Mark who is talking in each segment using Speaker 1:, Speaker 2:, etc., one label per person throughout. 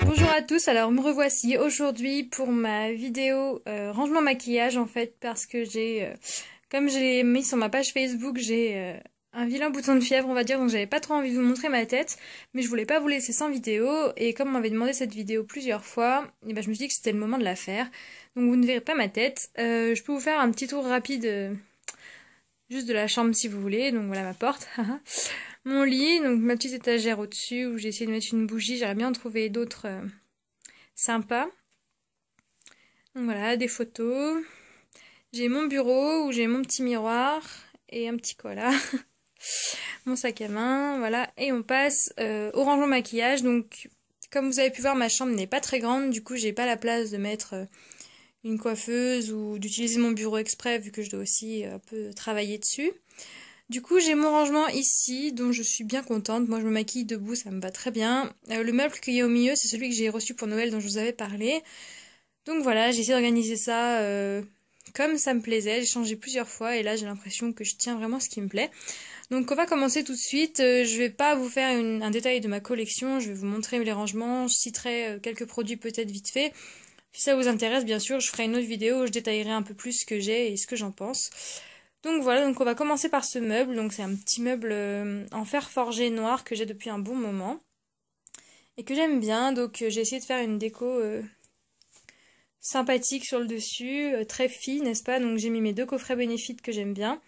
Speaker 1: Bonjour à tous, alors me revoici aujourd'hui pour ma vidéo rangement maquillage en fait parce que comme je l'ai mis sur ma page Facebook, j'ai un vilain bouton de fièvre on va dire, donc j'avais pas trop envie de vous montrer ma tête, mais je voulais pas vous laisser sans vidéo et comme on m'avait demandé cette vidéo plusieurs fois, et ben je me suis dit que c'était le moment de la faire, donc vous ne verrez pas ma tête. Je peux vous faire un petit tour rapide juste de la chambre si vous voulez, donc voilà ma porte. Mon lit, donc ma petite étagère au-dessus où j'ai essayé de mettre une bougie, j'aimerais bien en trouver d'autres sympas. Donc voilà, des photos. J'ai mon bureau où j'ai mon petit miroir et un petit cola. Mon sac à main, voilà. Et on passe au rangement maquillage. Donc comme vous avez pu voir, ma chambre n'est pas très grande, du coup j'ai pas la place de mettre une coiffeuse ou d'utiliser mon bureau exprès vu que je dois aussi un peu travailler dessus. Du coup, j'ai mon rangement ici, dont je suis bien contente. Moi, je me maquille debout, ça me va très bien. Le meuble qu'il y a au milieu, c'est celui que j'ai reçu pour Noël, dont je vous avais parlé. Donc voilà, j'ai essayé d'organiser ça comme ça me plaisait. J'ai changé plusieurs fois, et là, j'ai l'impression que je tiens vraiment ce qui me plaît. Donc, on va commencer tout de suite. Je vais pas vous faire un détail de ma collection. Je vais vous montrer les rangements. Je citerai quelques produits peut-être vite fait. Si ça vous intéresse, bien sûr, je ferai une autre vidéo où je détaillerai un peu plus ce que j'ai et ce que j'en pense. Donc voilà, donc on va commencer par ce meuble. Donc c'est un petit meuble en fer forgé noir que j'ai depuis un bon moment et que j'aime bien. Donc j'ai essayé de faire une déco sympathique sur le dessus, très fine, n'est-ce pas? Donc j'ai mis mes deux coffrets Benefit que j'aime bien,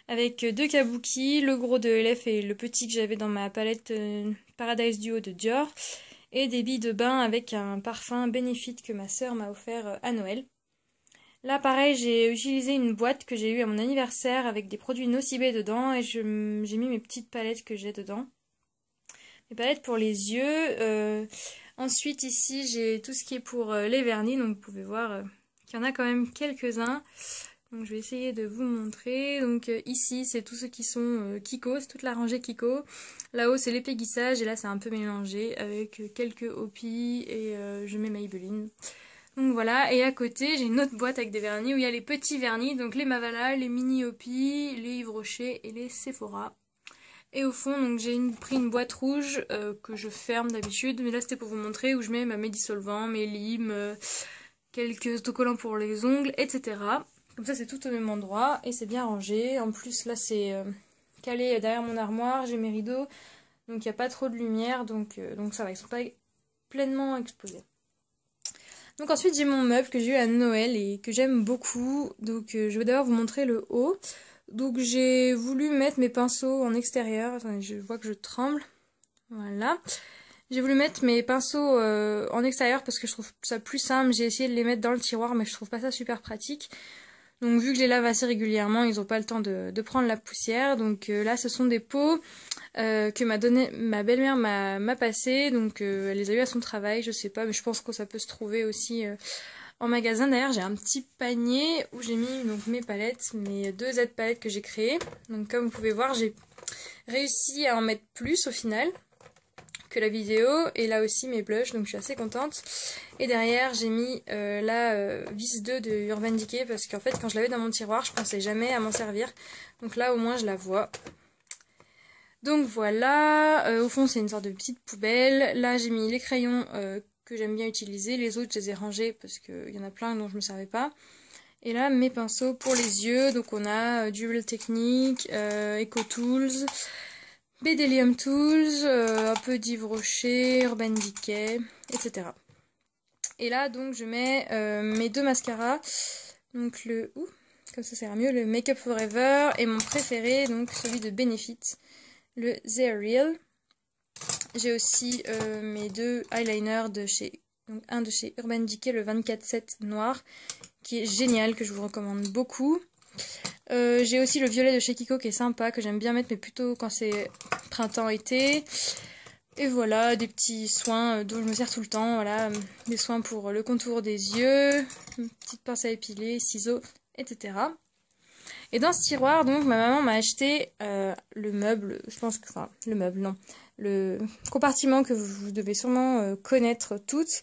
Speaker 1: avec deux kabuki, le gros de LF et le petit que j'avais dans ma palette Paradise Duo de Dior, et des billes de bain avec un parfum Benefit que ma sœur m'a offert à Noël. Là, pareil, j'ai utilisé une boîte que j'ai eue à mon anniversaire avec des produits Nocibé dedans et j'ai mis mes petites palettes que j'ai dedans. Mes palettes pour les yeux. Ensuite, ici, j'ai tout ce qui est pour les vernis. Donc, vous pouvez voir qu'il y en a quand même quelques-uns. Donc, je vais essayer de vous montrer. Donc, ici, c'est tous ceux qui sont Kiko. C'est toute la rangée Kiko. Là-haut, c'est l'épée Guissage. Et là, c'est un peu mélangé avec quelques Hopi et je mets Maybelline. Donc voilà, et à côté j'ai une autre boîte avec des vernis où il y a les petits vernis, donc les Mavala, les Mini Hopi, les Yves Rocher et les Sephora. Et au fond, donc j'ai pris une boîte rouge que je ferme d'habitude, mais là c'était pour vous montrer où je mets ma Médissolvant, mes limes, quelques autocollants pour les ongles, etc. Comme ça c'est tout au même endroit et c'est bien rangé. En plus là c'est calé derrière mon armoire, j'ai mes rideaux, donc il n'y a pas trop de lumière, donc ça va, ils sont pas pleinement exposés. Donc ensuite j'ai mon meuble que j'ai eu à Noël et que j'aime beaucoup. Donc je vais d'abord vous montrer le haut. Donc j'ai voulu mettre mes pinceaux en extérieur. Attendez, je vois que je tremble. Voilà. J'ai voulu mettre mes pinceaux en extérieur parce que je trouve ça plus simple. J'ai essayé de les mettre dans le tiroir mais je trouve pas ça super pratique. Donc vu que je les lave assez régulièrement, ils n'ont pas le temps de prendre la poussière. Donc là ce sont des pots que ma belle-mère m'a passé. Donc elle les a eu à son travail, je sais pas, mais je pense que ça peut se trouver aussi en magasin. D'ailleurs j'ai un petit panier où j'ai mis donc mes palettes, mes deux Z-palettes que j'ai créées. Donc comme vous pouvez voir, j'ai réussi à en mettre plus au final que la vidéo, et là aussi mes blushs, donc je suis assez contente. Et derrière j'ai mis la vis 2 de Urban Decay parce qu'en fait quand je l'avais dans mon tiroir je pensais jamais à m'en servir, donc là au moins je la vois. Donc voilà, au fond c'est une sorte de petite poubelle. Là j'ai mis les crayons que j'aime bien utiliser, les autres je les ai rangés parce qu'il y en a plein dont je me servais pas. Et là mes pinceaux pour les yeux, donc on a Dual Technique, Eco Tools, Bedelium Tools, un peu d'Yves Rocher, Urban Decay, etc. Et là donc je mets mes deux mascaras, donc comme ça ira mieux, le Make Up Forever et mon préféré, donc celui de Benefit, le They're Real. J'ai aussi mes deux eyeliners donc un de chez Urban Decay, le 24/7 noir, qui est génial, que je vous recommande beaucoup. J'ai aussi le violet de chez Kiko qui est sympa, que j'aime bien mettre, mais plutôt quand c'est printemps-été. Et voilà, des petits soins dont je me sers tout le temps. Voilà, des soins pour le contour des yeux, une petite pince à épiler, ciseaux, etc. Et dans ce tiroir, donc, ma maman m'a acheté le meuble, je pense que, enfin, le meuble, non, le compartiment que vous devez sûrement connaître toutes.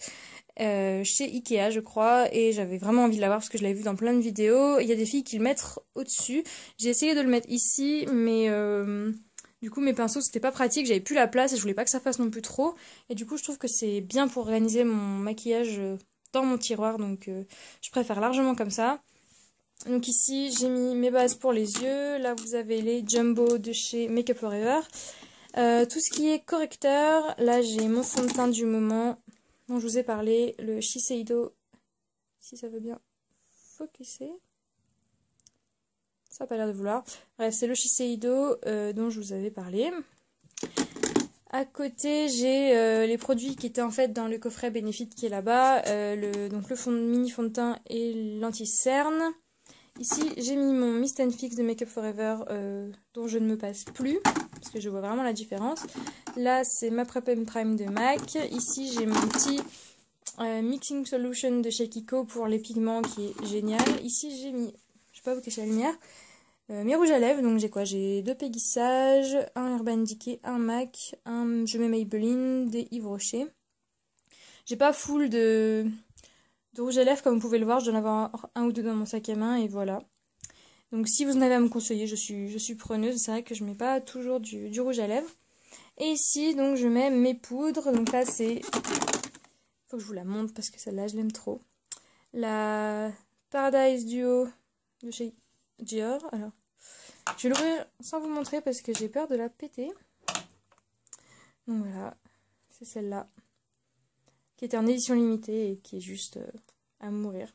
Speaker 1: chez Ikea je crois, et j'avais vraiment envie de l'avoir parce que je l'avais vu dans plein de vidéos. Il y a des filles qui le mettent au-dessus, j'ai essayé de le mettre ici mais du coup mes pinceaux c'était pas pratique, j'avais plus la place et je voulais pas que ça fasse non plus trop, et du coup je trouve que c'est bien pour organiser mon maquillage dans mon tiroir, donc je préfère largement comme ça. Donc ici j'ai mis mes bases pour les yeux, là vous avez les Jumbo de chez Make Up For Ever. Tout ce qui est correcteur, là j'ai mon fond de teint du moment dont je vous ai parlé, le Shiseido, si ça veut bien focuser, ça n'a pas l'air de vouloir, bref c'est le Shiseido dont je vous avais parlé. À côté j'ai les produits qui étaient en fait dans le coffret Benefit qui est là-bas, donc le mini fond de teint et l'anti-cerne. Ici, j'ai mis mon Mist & Fix de Make Up For Ever dont je ne me passe plus, parce que je vois vraiment la différence. Là, c'est ma Prep & Prime de MAC. Ici, j'ai mon petit Mixing Solution de chez Kiko pour les pigments qui est génial. Ici, j'ai mis, je vais pas vous cacher la lumière, mes rouges à lèvres. Donc j'ai quoi? J'ai 2 Peggy Sage, un Urban Decay, un MAC, je mets Maybelline, des Yves Rocher. J'ai pas full de rouge à lèvres comme vous pouvez le voir, je dois en avoir un ou deux dans mon sac à main et voilà. Donc si vous en avez à me conseiller, je suis preneuse. C'est vrai que je mets pas toujours du rouge à lèvres. Et ici donc je mets mes poudres. Donc là c'est, faut que je vous la montre parce que celle-là je l'aime trop. La Paradise Duo de chez Dior. Alors je vais l'ouvrir sans vous montrer parce que j'ai peur de la péter. Donc voilà, c'est celle-là qui était en édition limitée et qui est juste à mourir.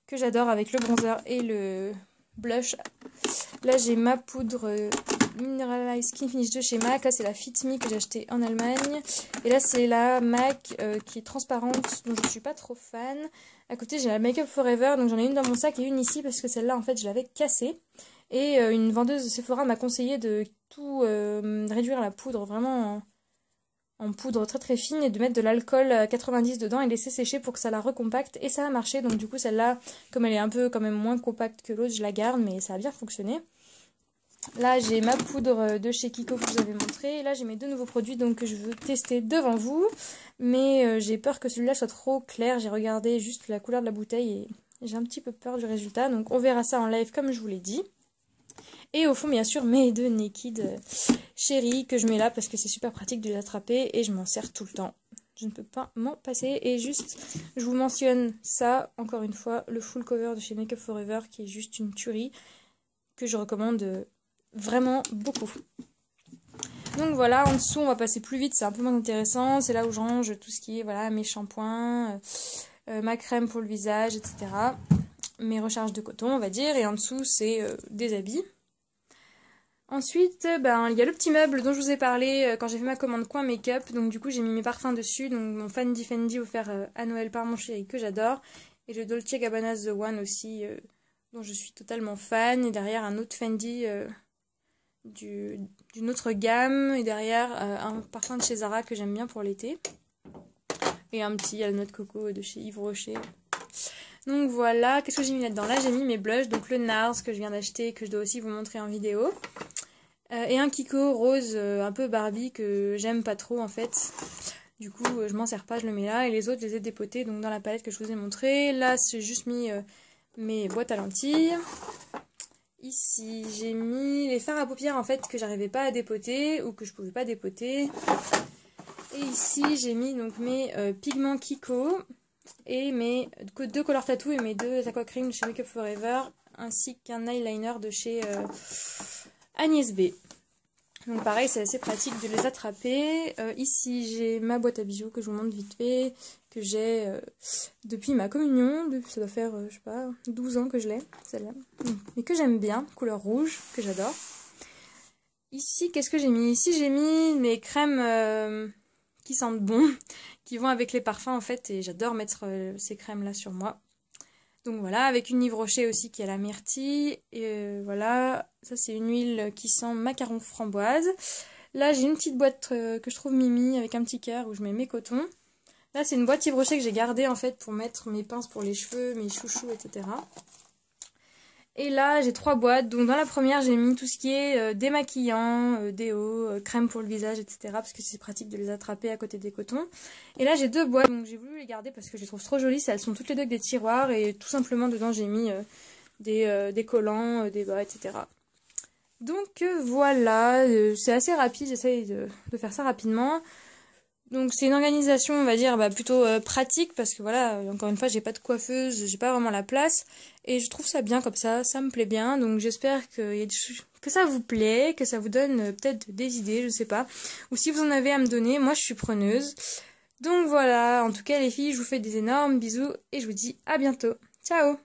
Speaker 1: Que j'adore avec le bronzer et le blush. Là j'ai ma poudre Mineralized Skin Finish de chez MAC. Là c'est la Fit Me que j'ai acheté en Allemagne. Et là c'est la MAC qui est transparente, dont je suis pas trop fan. À côté j'ai la Make Up For Ever, donc j'en ai une dans mon sac et une ici parce que celle-là en fait je l'avais cassée. Et une vendeuse de Sephora m'a conseillé de tout réduire la poudre vraiment en poudre très très fine et de mettre de l'alcool 90 dedans et laisser sécher pour que ça la recompacte, et ça a marché. Donc du coup celle-là, comme elle est un peu quand même moins compacte que l'autre, je la garde, mais ça a bien fonctionné. Là j'ai ma poudre de chez Kiko que je vous avais montré, et là j'ai mes 2 nouveaux produits donc que je veux tester devant vous, mais j'ai peur que celui-là soit trop clair. J'ai regardé juste la couleur de la bouteille et j'ai un petit peu peur du résultat, donc on verra ça en live comme je vous l'ai dit. Et au fond, bien sûr, mes 2 Naked Chérie que je mets là parce que c'est super pratique de les attraper et je m'en sers tout le temps. Je ne peux pas m'en passer. Et juste, je vous mentionne ça, encore une fois, le full cover de chez Make Up For Ever qui est juste une tuerie que je recommande vraiment beaucoup. Donc voilà, en dessous, on va passer plus vite, c'est un peu moins intéressant. C'est là où je range tout ce qui est, voilà, mes shampoings, ma crème pour le visage, etc. Mes recharges de coton, on va dire. Et en dessous, c'est des habits. Ensuite, il y a le petit meuble dont je vous ai parlé quand j'ai fait ma commande Coin Make-up. Donc du coup, j'ai mis mes parfums dessus. Donc mon Fendi offert à Noël par mon chéri que j'adore. Et le Dolce & Gabbana The One aussi, dont je suis totalement fan. Et derrière, un autre Fendi d'une autre gamme. Et derrière, un parfum de chez Zara que j'aime bien pour l'été. Et un petit à la noix de coco de chez Yves Rocher. Donc voilà, qu'est-ce que j'ai mis là-dedans? Là, j'ai mis mes blushs, donc le NARS que je viens d'acheter, que je dois aussi vous montrer en vidéo. Et un Kiko rose un peu Barbie que j'aime pas trop en fait. Du coup, je m'en sers pas, je le mets là. Et les autres, je les ai dépotés donc dans la palette que je vous ai montré. Là, j'ai juste mis mes boîtes à lentilles. Ici, j'ai mis les fards à paupières en fait que j'arrivais pas à dépoter ou que je pouvais pas dépoter. Et ici, j'ai mis donc mes pigments Kiko et mes 2 Color Tattoo et mes 2 Aqua Cream de chez Make Up For Ever, ainsi qu'un eyeliner de chez Agnès B. Donc pareil, c'est assez pratique de les attraper. Ici, j'ai ma boîte à bijoux que je vous montre vite fait, que j'ai depuis ma communion. Ça doit faire, je sais pas, 12 ans que je l'ai, celle-là. Mais que j'aime bien, couleur rouge, que j'adore. Ici, qu'est-ce que j'ai mis? Ici, j'ai mis mes crèmes qui sentent bon, qui vont avec les parfums en fait, et j'adore mettre ces crèmes-là sur moi. Donc voilà, avec une Yves Rocher aussi qui a la myrtille. Et voilà, ça c'est une huile qui sent macaron framboise. Là j'ai une petite boîte que je trouve mimi avec un petit cœur où je mets mes cotons. Là c'est une boîte Yves Rocher que j'ai gardée en fait pour mettre mes pinces pour les cheveux, mes chouchous, etc. Et là, j'ai 3 boîtes. Donc dans la première, j'ai mis tout ce qui est démaquillant, déo, crème pour le visage, etc. Parce que c'est pratique de les attraper à côté des cotons. Et là, j'ai 2 boîtes. Donc j'ai voulu les garder parce que je les trouve trop jolies. Elles sont toutes les deux avec des tiroirs. Et tout simplement, dedans, j'ai mis des collants, des bas, etc. Donc voilà, c'est assez rapide. J'essaye de faire ça rapidement. Donc c'est une organisation, on va dire, plutôt pratique parce que voilà, encore une fois, j'ai pas de coiffeuse, j'ai pas vraiment la place et je trouve ça bien comme ça me plaît bien. Donc j'espère que ça vous plaît, que ça vous donne peut-être des idées, je sais pas. Ou si vous en avez à me donner, moi je suis preneuse. Donc voilà, en tout cas les filles, je vous fais des énormes bisous et je vous dis à bientôt. Ciao!